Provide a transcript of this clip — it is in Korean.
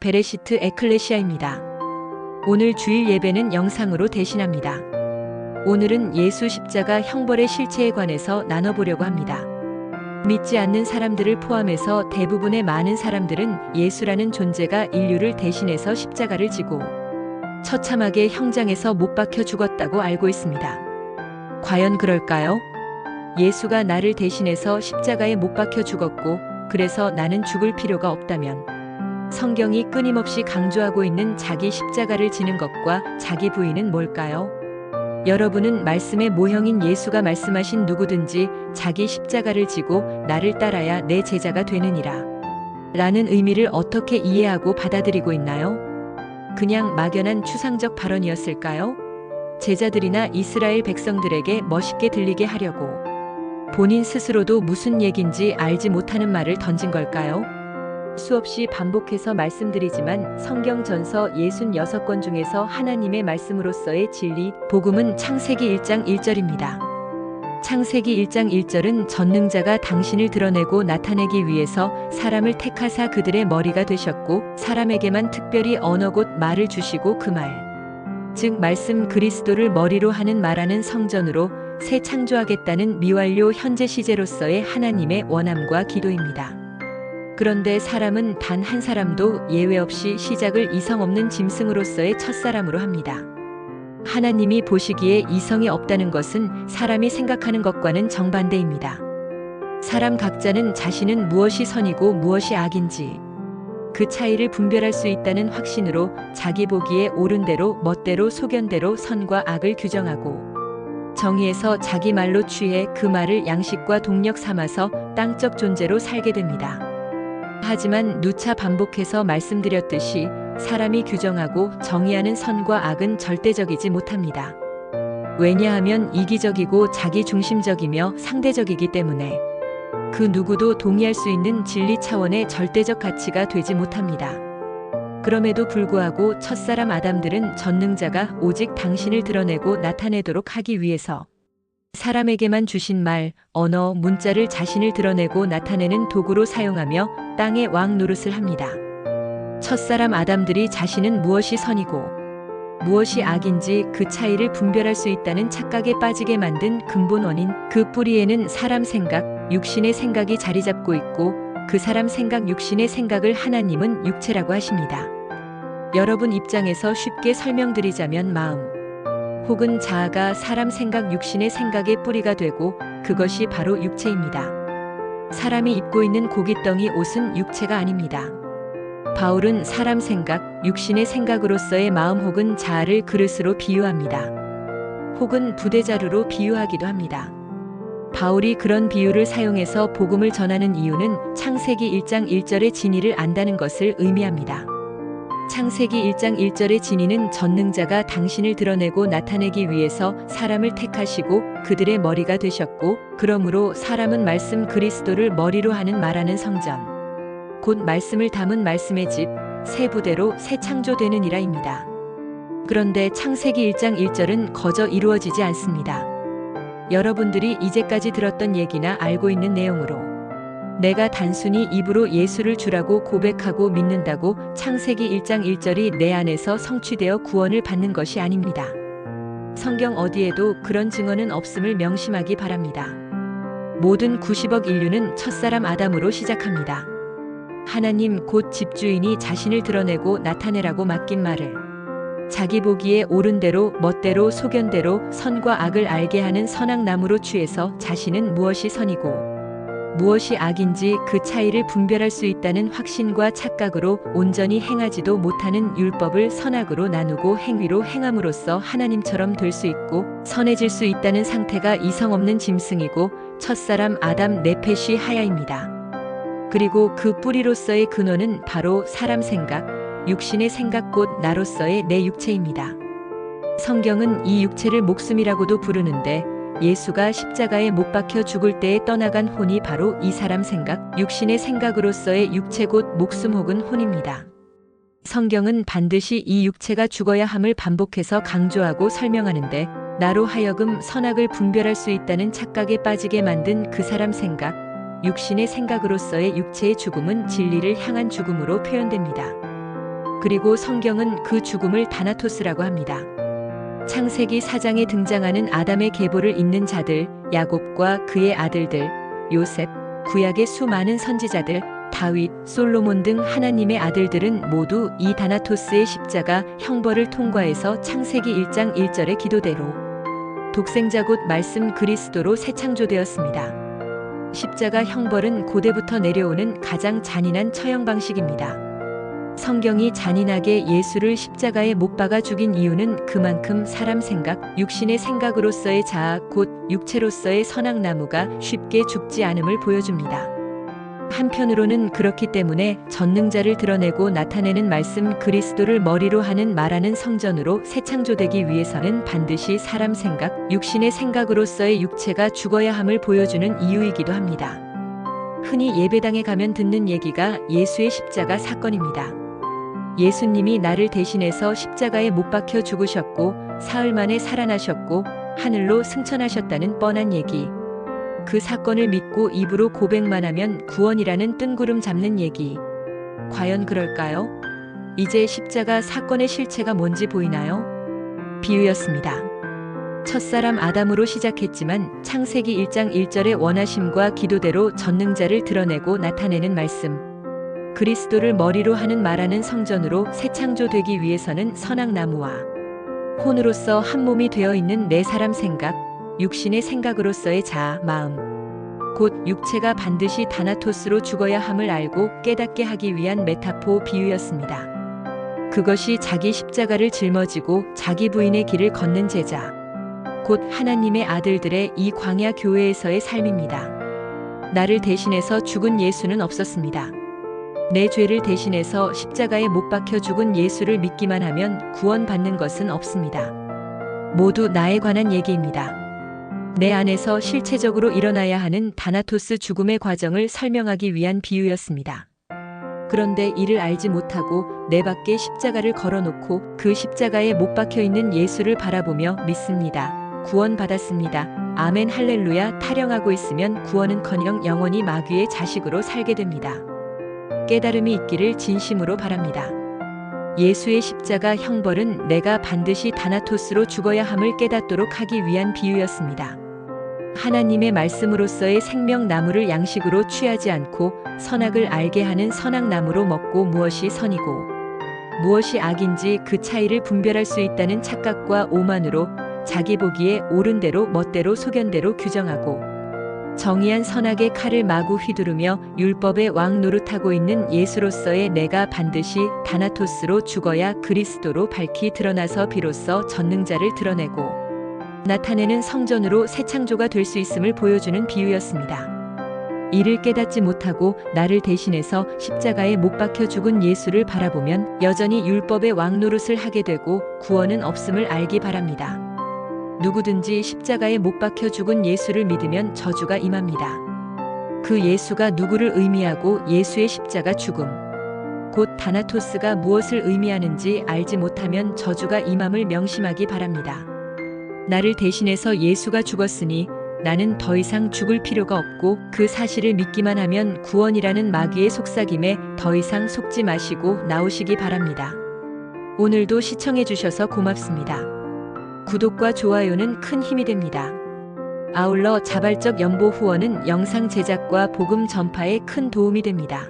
베레시트 에클레시아입니다. 오늘 주일 예배는 영상으로 대신합니다. 오늘은 예수 십자가 형벌의 실체에 관해서 나눠보려고 합니다. 믿지 않는 사람들을 포함해서 대부분의 많은 사람들은 예수라는 존재가 인류를 대신해서 십자가를 지고 처참하게 형장에서 못 박혀 죽었다고 알고 있습니다. 과연 그럴까요? 예수가 나를 대신해서 십자가에 못 박혀 죽었고 그래서 나는 죽을 필요가 없다면 성경이 끊임없이 강조하고 있는 자기 십자가를 지는 것과 자기 부인은 뭘까요? 여러분은 말씀의 모형인 예수가 말씀하신 누구든지 자기 십자가를 지고 나를 따라야 내 제자가 되느니라 라는 의미를 어떻게 이해하고 받아들이고 있나요? 그냥 막연한 추상적 발언이었을까요? 제자들이나 이스라엘 백성들에게 멋있게 들리게 하려고 본인 스스로도 무슨 얘긴지 알지 못하는 말을 던진 걸까요? 수없이 반복해서 말씀드리지만 성경 전서 66권 중에서 하나님의 말씀으로서의 진리, 복음은 창세기 1장 1절입니다. 창세기 1장 1절은 전능자가 당신을 드러내고 나타내기 위해서 사람을 택하사 그들의 머리가 되셨고 사람에게만 특별히 언어 곧 말을 주시고 그 말, 즉 말씀 그리스도를 머리로 하는 말하는 성전으로 새 창조하겠다는 미완료 현재 시제로서의 하나님의 원함과 기도입니다. 그런데 사람은 단 한 사람도 예외 없이 시작을 이성 없는 짐승으로서의 첫사람으로 합니다. 하나님이 보시기에 이성이 없다는 것은 사람이 생각하는 것과는 정반대입니다. 사람 각자는 자신은 무엇이 선이고 무엇이 악인지 그 차이를 분별할 수 있다는 확신으로 자기 보기에 옳은 대로 멋대로 소견대로 선과 악을 규정하고 정의에서 자기 말로 취해 그 말을 양식과 동력 삼아서 땅적 존재로 살게 됩니다. 하지만 누차 반복해서 말씀드렸듯이 사람이 규정하고 정의하는 선과 악은 절대적이지 못합니다. 왜냐하면 이기적이고 자기중심적이며 상대적이기 때문에 그 누구도 동의할 수 있는 진리 차원의 절대적 가치가 되지 못합니다. 그럼에도 불구하고 첫사람 아담들은 전능자가 오직 당신을 드러내고 나타내도록 하기 위해서 사람에게만 주신 말, 언어, 문자를 자신을 드러내고 나타내는 도구로 사용하며 땅의 왕 노릇을 합니다. 첫사람 아담들이 자신은 무엇이 선이고 무엇이 악인지 그 차이를 분별할 수 있다는 착각에 빠지게 만든 근본 원인, 그 뿌리에는 사람 생각, 육신의 생각이 자리 잡고 있고 그 사람 생각, 육신의 생각을 하나님은 육체라고 하십니다. 여러분 입장에서 쉽게 설명드리자면 마음 혹은 자아가 사람 생각, 육신의 생각의 뿌리가 되고 그것이 바로 육체입니다. 사람이 입고 있는 고깃덩이 옷은 육체가 아닙니다. 바울은 사람 생각, 육신의 생각으로서의 마음 혹은 자아를 그릇으로 비유합니다. 혹은 부대자루로 비유하기도 합니다. 바울이 그런 비유를 사용해서 복음을 전하는 이유는 창세기 1장 1절의 진리를 안다는 것을 의미합니다. 창세기 1장 1절의 진리는 전능자가 당신을 드러내고 나타내기 위해서 사람을 택하시고 그들의 머리가 되셨고 그러므로 사람은 말씀 그리스도를 머리로 하는 말하는 성전, 곧 말씀을 담은 말씀의 집, 새 부대로 새 창조되느니라입니다. 그런데 창세기 1장 1절은 거저 이루어지지 않습니다. 여러분들이 이제까지 들었던 얘기나 알고 있는 내용으로 내가 단순히 입으로 예수를 주라고 고백하고 믿는다고 창세기 1장 1절이 내 안에서 성취되어 구원을 받는 것이 아닙니다. 성경 어디에도 그런 증언은 없음을 명심하기 바랍니다. 모든 90억 인류는 첫사람 아담으로 시작합니다. 하나님 곧 집주인이 자신을 드러내고 나타내라고 맡긴 말을 자기 보기에 옳은 대로 멋대로 소견대로 선과 악을 알게 하는 선악나무로 취해서 자신은 무엇이 선이고 무엇이 악인지 그 차이를 분별할 수 있다는 확신과 착각으로 온전히 행하지도 못하는 율법을 선악으로 나누고 행위로 행함으로써 하나님처럼 될 수 있고 선해질 수 있다는 상태가 이성 없는 짐승이고 첫사람 아담 네펫이 하야입니다. 그리고 그 뿌리로서의 근원은 바로 사람 생각, 육신의 생각 곧 나로서의 내 육체입니다. 성경은 이 육체를 목숨이라고도 부르는데 예수가 십자가에 못 박혀 죽을 때에 떠나간 혼이 바로 이 사람 생각, 육신의 생각으로서의 육체 곧 목숨 혹은 혼입니다. 성경은 반드시 이 육체가 죽어야 함을 반복해서 강조하고 설명하는데 나로 하여금 선악을 분별할 수 있다는 착각에 빠지게 만든 그 사람 생각, 육신의 생각으로서의 육체의 죽음은 진리를 향한 죽음으로 표현됩니다. 그리고 성경은 그 죽음을 다나토스라고 합니다. 창세기 4장에 등장하는 아담의 계보를 잇는 자들, 야곱과 그의 아들들, 요셉, 구약의 수많은 선지자들, 다윗, 솔로몬 등 하나님의 아들들은 모두 이 다나토스의 십자가 형벌을 통과해서 창세기 1장 1절의 기도대로 독생자 곧 말씀 그리스도로 새 창조되었습니다. 십자가 형벌은 고대부터 내려오는 가장 잔인한 처형 방식입니다. 성경이 잔인하게 예수를 십자가에 못 박아 죽인 이유는 그만큼 사람 생각, 육신의 생각으로서의 자아, 곧 육체로서의 선악나무가 쉽게 죽지 않음을 보여줍니다. 한편으로는 그렇기 때문에 전능자를 드러내고 나타내는 말씀 그리스도를 머리로 하는 말하는 성전으로 새 창조되기 위해서는 반드시 사람 생각, 육신의 생각으로서의 육체가 죽어야 함을 보여주는 이유이기도 합니다. 흔히 예배당에 가면 듣는 얘기가 예수의 십자가 사건입니다. 예수님이 나를 대신해서 십자가에 못 박혀 죽으셨고 사흘 만에 살아나셨고 하늘로 승천하셨다는 뻔한 얘기. 그 사건을 믿고 입으로 고백만 하면 구원이라는 뜬구름 잡는 얘기. 과연 그럴까요? 이제 십자가 사건의 실체가 뭔지 보이나요? 비유였습니다. 첫사람 아담으로 시작했지만 창세기 1장 1절의 원하심과 기도대로 전능자를 드러내고 나타내는 말씀. 그리스도를 머리로 하는 말하는 성전으로 새 창조되기 위해서는 선악나무와 혼으로서 한 몸이 되어 있는 내 사람 생각, 육신의 생각으로서의 자아, 마음, 곧 육체가 반드시 다나토스로 죽어야 함을 알고 깨닫게 하기 위한 메타포 비유였습니다. 그것이 자기 십자가를 짊어지고 자기 부인의 길을 걷는 제자, 곧 하나님의 아들들의 이 광야 교회에서의 삶입니다. 나를 대신해서 죽은 예수는 없었습니다. 내 죄를 대신해서 십자가에 못 박혀 죽은 예수를 믿기만 하면 구원받는 것은 없습니다. 모두 나에 관한 얘기입니다. 내 안에서 실체적으로 일어나야 하는 다나토스 죽음의 과정을 설명하기 위한 비유였습니다. 그런데 이를 알지 못하고 내 밖에 십자가를 걸어놓고 그 십자가에 못 박혀 있는 예수를 바라보며 믿습니다. 구원받았습니다. 아멘 할렐루야 타령하고 있으면 구원은커녕 영원히 마귀의 자식으로 살게 됩니다. 깨달음이 있기를 진심으로 바랍니다. 예수의 십자가 형벌은 내가 반드시 다나토스로 죽어야 함을 깨닫도록 하기 위한 비유였습니다. 하나님의 말씀으로서의 생명나무를 양식으로 취하지 않고 선악을 알게 하는 선악나무로 먹고 무엇이 선이고 무엇이 악인지 그 차이를 분별할 수 있다는 착각과 오만으로 자기 보기에 옳은 대로 멋대로 소견대로 규정하고 정의한 선악의 칼을 마구 휘두르며 율법의 왕 노릇하고 있는 예수로서의 내가 반드시 다나토스로 죽어야 그리스도로 밝히 드러나서 비로소 전능자를 드러내고 나타내는 성전으로 새 창조가 될 수 있음을 보여주는 비유였습니다. 이를 깨닫지 못하고 나를 대신해서 십자가에 못 박혀 죽은 예수를 바라보면 여전히 율법의 왕 노릇을 하게 되고 구원은 없음을 알기 바랍니다. 누구든지 십자가에 못 박혀 죽은 예수를 믿으면 저주가 임합니다. 그 예수가 누구를 의미하고 예수의 십자가 죽음, 곧 다나토스가 무엇을 의미하는지 알지 못하면 저주가 임함을 명심하기 바랍니다. 나를 대신해서 예수가 죽었으니 나는 더 이상 죽을 필요가 없고 그 사실을 믿기만 하면 구원이라는 마귀의 속삭임에 더 이상 속지 마시고 나오시기 바랍니다. 오늘도 시청해 주셔서 고맙습니다. 구독과 좋아요는 큰 힘이 됩니다. 아울러 자발적 연보 후원은 영상 제작과 복음 전파에 큰 도움이 됩니다.